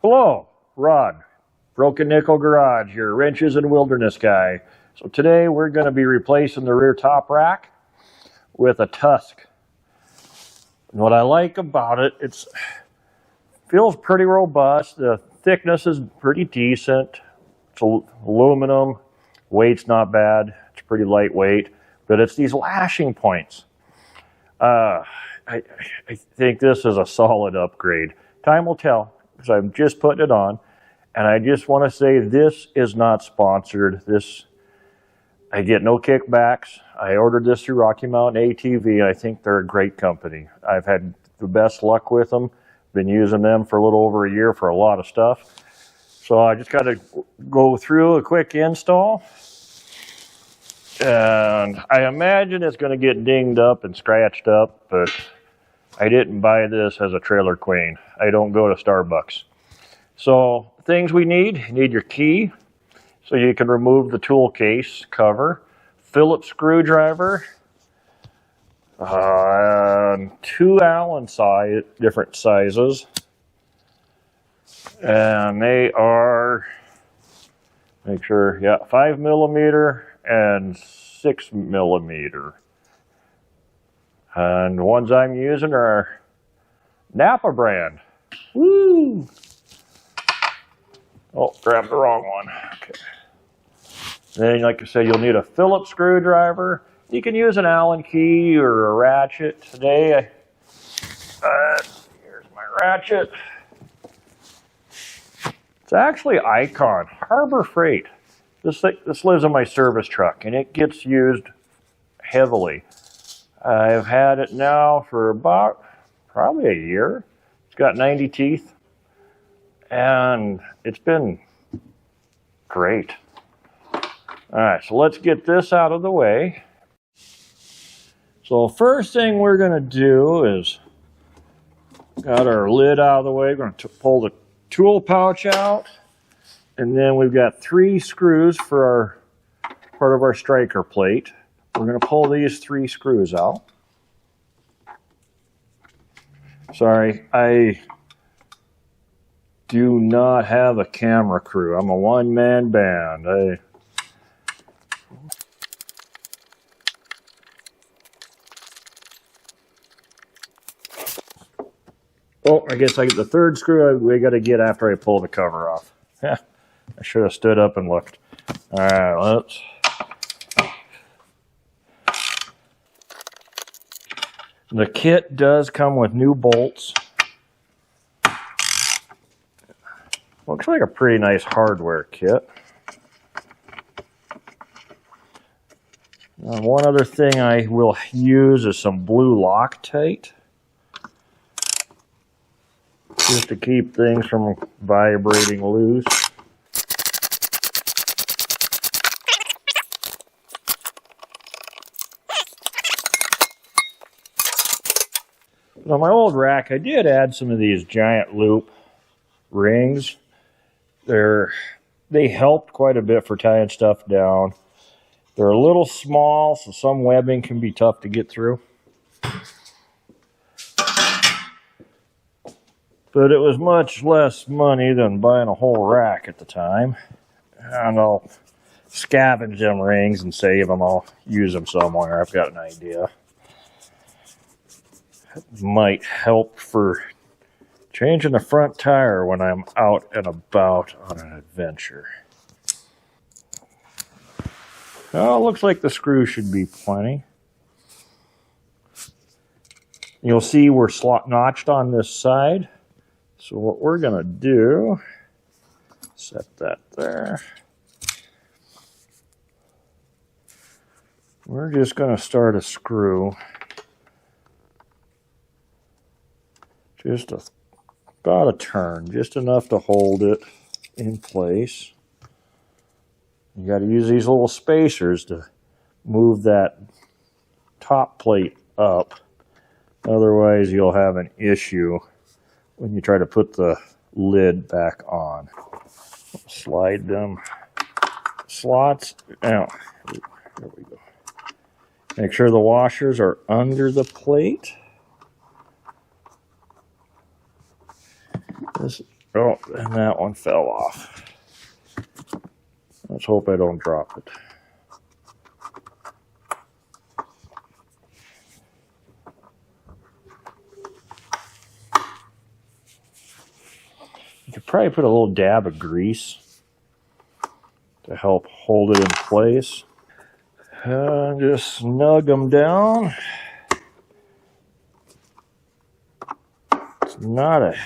Hello, Rod, Broken Nickel Garage, your wrenches and wilderness guy. So today we're going to be replacing the rear top rack with a Tusk. And what I like about it, it feels pretty robust. The thickness is pretty decent. It's aluminum, weight's not bad. It's pretty lightweight, but it's these lashing points. I think this is a solid upgrade. Time will tell, because I'm just putting it on, and I just want to say this is not sponsored. I get no kickbacks. I ordered this through Rocky Mountain ATV. I think they're a great company. I've had the best luck with them. Been using them for a little over a year for a lot of stuff. So I just got to go through a quick install. And I imagine it's going to get dinged up and scratched up, but I didn't buy this as a trailer queen. I don't go to Starbucks. So things we need, you need your key, so you can remove the tool case cover, Phillips screwdriver, two Allen different sizes, and they are, make sure, yeah, 5mm and 6mm. And the ones I'm using are Napa brand. Woo! Oh, grabbed the wrong one. Okay. Then, like I said, you'll need a Phillips screwdriver. You can use an Allen key or a ratchet. Today, here's my ratchet. It's actually Icon Harbor Freight. This lives in my service truck, and it gets used heavily. I've had it now for about probably a year. It's got 90 teeth, and it's been great. All right, so let's get this out of the way. So first thing we're going to do is, got our lid out of the way, we're going to pull the tool pouch out, and then we've got 3 screws for our part of our striker plate. We're going to pull these 3 screws out. Sorry, I do not have a camera crew. I'm a one-man band. Oh, I guess the third screw we got to get after I pull the cover off. I should have stood up and looked. All right, let's. The kit does come with new bolts. Looks like a pretty nice hardware kit. One other thing I will use is some blue Loctite, just to keep things from vibrating loose. On my old rack, I did add some of these giant loop rings. They helped quite a bit for tying stuff down. They're a little small, so some webbing can be tough to get through. But it was much less money than buying a whole rack at the time. And I'll scavenge them rings and save them. I'll use them somewhere. I've got an idea. It might help for changing the front tire when I'm out and about on an adventure. Well, it looks like the screw should be plenty. You'll see we're notched on this side. So what we're going to do, set that there. We're just going to start a screw. Just about a turn, just enough to hold it in place. You got to use these little spacers to move that top plate up. Otherwise, you'll have an issue when you try to put the lid back on. Slide them slots out. There we go. Make sure the washers are under the plate. Oh, and that one fell off. Let's hope I don't drop it. You could probably put a little dab of grease to help hold it in place. Just snug them down. It's not a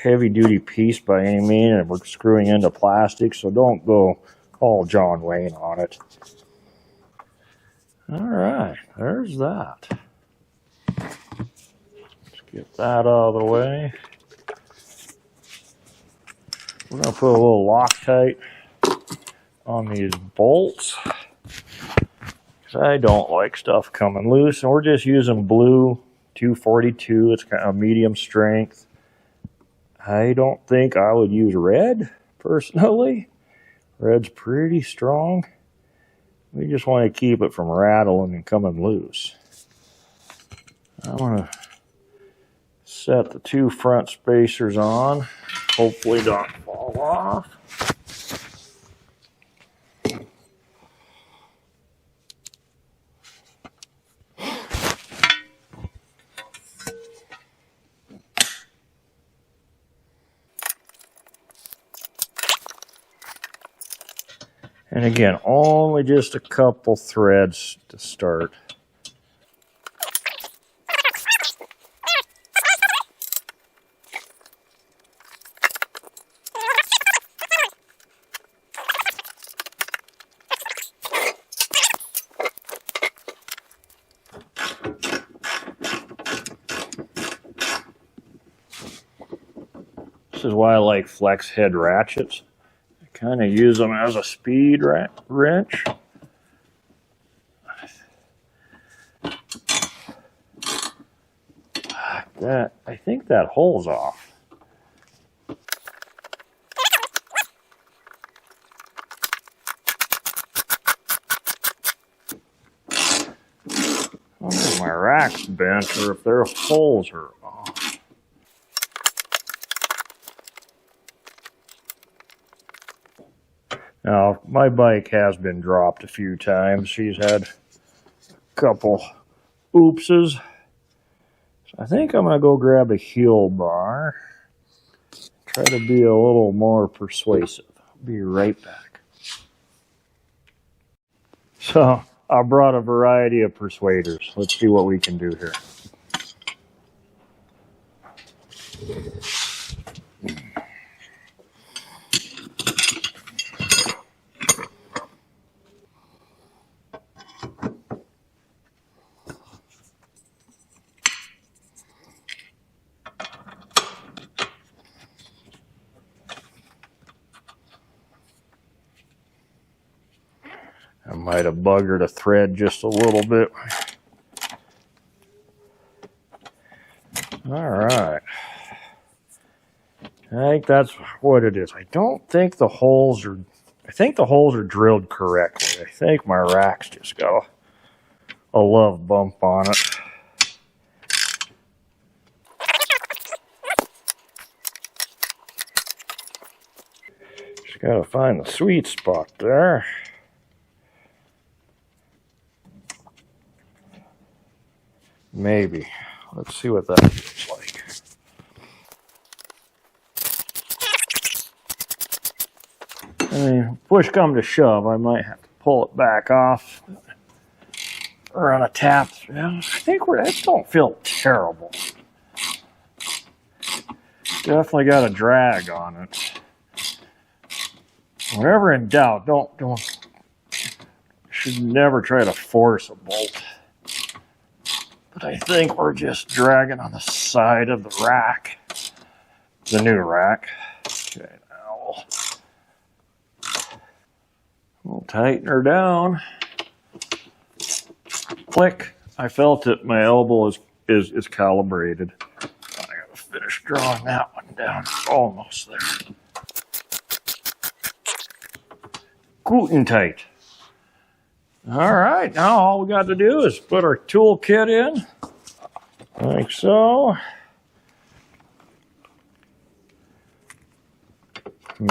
heavy-duty piece by any means, and we're screwing into plastic, so don't go all John Wayne on it. All right, there's that. Let's get that out of the way. We're going to put a little Loctite on these bolts, because I don't like stuff coming loose, and we're just using blue 242. It's kind of medium strength. I don't think I would use red, personally. Red's pretty strong. We just want to keep it from rattling and coming loose. I'm going to set the two front spacers on. Hopefully don't fall off. And again, only just a couple threads to start. This is why I like flex head ratchets. Kind of use them as a speed wrench. That, I think that hole's off. I wonder if my rack's bent or if their holes are off. Now, my bike has been dropped a few times. She's had a couple oopses. So I think I'm going to go grab a heel bar. Try to be a little more persuasive. I'll be right back. So, I brought a variety of persuaders. Let's see what we can do here. I might have buggered a thread just a little bit. All right. I think that's what it is. I don't think the holes are, I think the holes are drilled correctly. I think my rack's just got a love bump on it. Just gotta find the sweet spot there. Maybe. Let's see what that looks like. I mean, push come to shove, I might have to pull it back off. Or on a tap. Yeah, I think I don't feel terrible. Definitely got a drag on it. Whenever in doubt, should never try to force a bolt. But I think we're just dragging on the side of the rack. The new rack. Okay, now we'll tighten her down. Click. I felt it. My elbow is calibrated. I gotta finish drawing that one down. Almost there. Guten tight. All right, now all we got to do is put our tool kit in, like so. I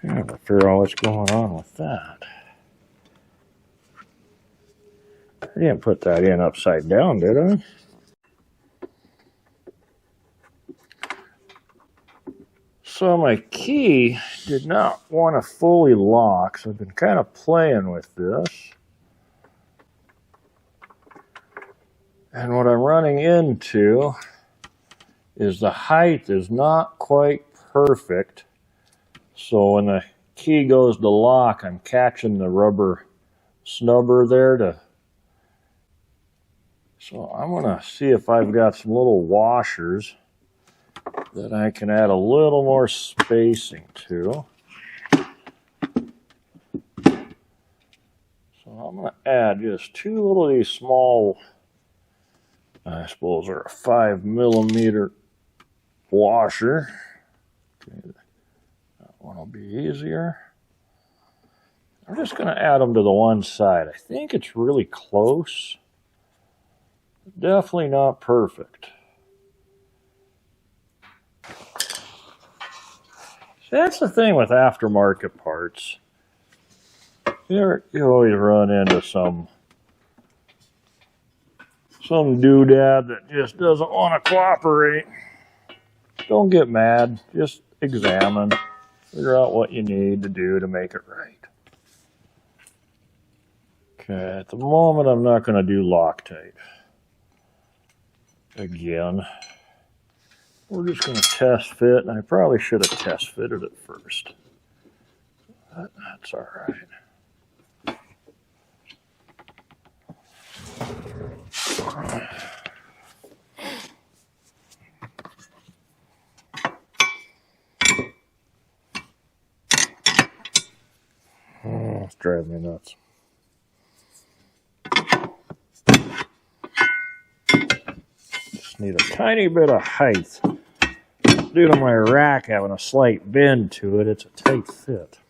have to figure out what's going on with that. I didn't put that in upside down, did I? So my key did not want to fully lock, so I've been kind of playing with this. And what I'm running into is the height is not quite perfect. So when the key goes to lock, I'm catching the rubber snubber there to... So I'm going to see if I've got some little washers that I can add a little more spacing to. So I'm going to add just two little of these small, I suppose they're a 5mm washer. Okay, that one will be easier. I'm just going to add them to the one side. I think it's really close. Definitely not perfect. That's the thing with aftermarket parts. You always run into some doodad that just doesn't want to cooperate. Don't get mad. Just examine. Figure out what you need to do to make it right. Okay, at the moment I'm not going to do Loctite. Again. We're just going to test fit, and I probably should have test fitted it first. But that's all right. Oh, it's driving me nuts. Just need a tiny bit of height. Due to my rack having a slight bend to it, it's a tight fit.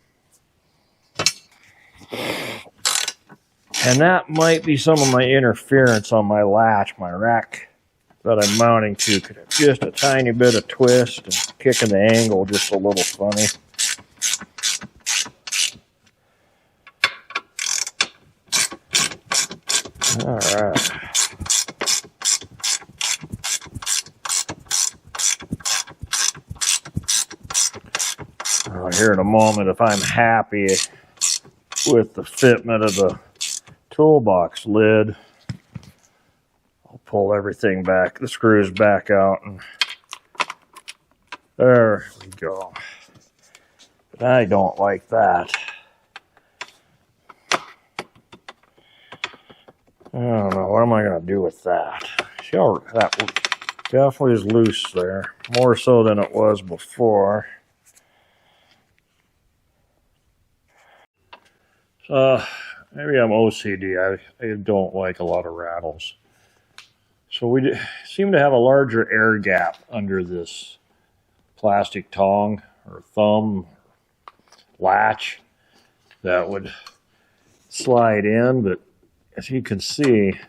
And that might be some of my interference on my latch. My rack that I'm mounting to could have just a tiny bit of twist and kicking the angle just a little funny. All right. Well, here in a moment, if I'm happy with the fitment of the toolbox lid, I'll pull everything back, the screws back out, and there we go. But I don't like that. I don't know, what am I going to do with that? Sure, that definitely is loose there, more so than it was before. Maybe I'm OCD. I don't like a lot of rattles. So we seem to have a larger air gap under this plastic tong or thumb latch that would slide in, but as you can see,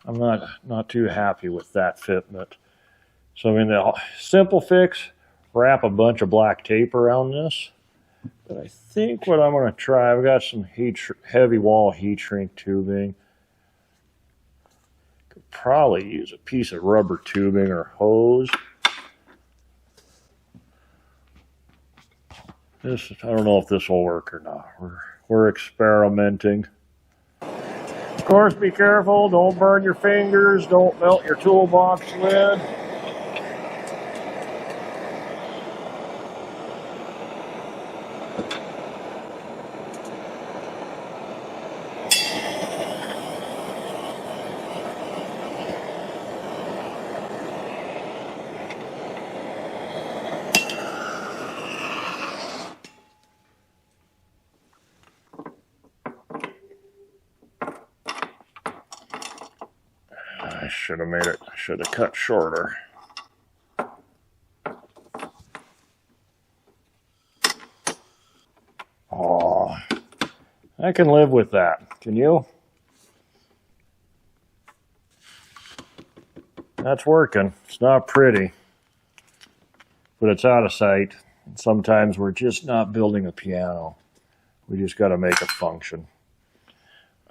I'm not too happy with that fitment. So I mean, the simple fix, wrap a bunch of black tape around this. But I think what I'm going to try, I've got some heavy wall heat shrink tubing. Could probably use a piece of rubber tubing or hose. I don't know if this will work or not. We're experimenting. Of course, be careful. Don't burn your fingers. Don't melt your toolbox lid. I should have made it, I should have cut shorter. Oh, I can live with that. Can you? That's working. It's not pretty, but it's out of sight. Sometimes we're just not building a piano. We just got to make it function.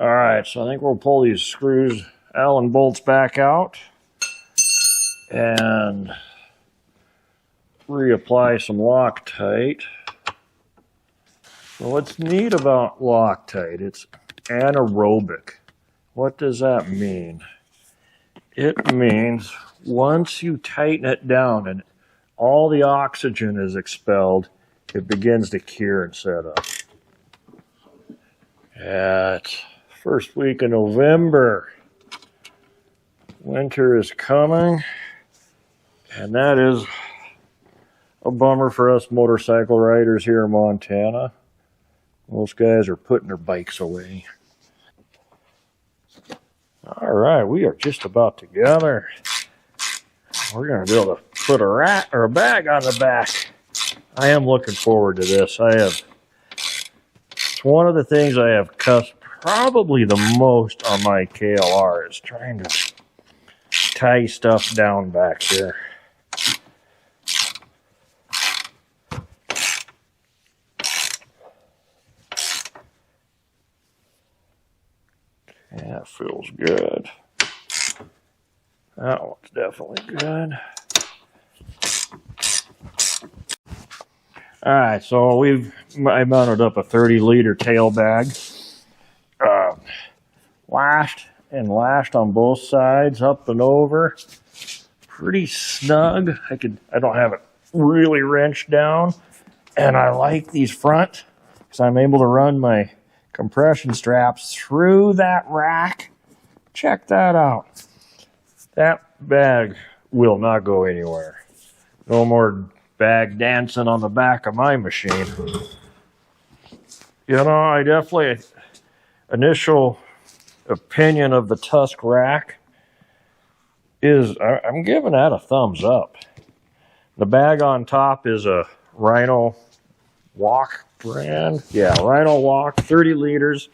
All right, so I think we'll pull these screws, Allen bolts back out and reapply some Loctite. So what's neat about Loctite, it's anaerobic. What does that mean? It means once you tighten it down and all the oxygen is expelled, it begins to cure and set up. At first week of November, winter is coming, and that is a bummer for us motorcycle riders here in Montana. Most guys are putting their bikes away. All right, we are just about together. We're going to be able to put a rat or a bag on the back. I am looking forward to this. It's one of the things I have cussed probably the most on my KLR is trying to tie stuff down back here. Yeah, it feels good. That one's definitely good. All right, so I mounted up a 30-liter tail bag, lashed on both sides, up and over. Pretty snug. I don't have it really wrenched down, and I like these front because I'm able to run my compression straps through that rack. Check that out. That bag will not go anywhere. No more bag dancing on the back of my machine. You know, initial opinion of the Tusk rack is I'm giving that a thumbs up. The bag on top is a Rhino Walk brand. Yeah, Rhino Walk, 30 liters.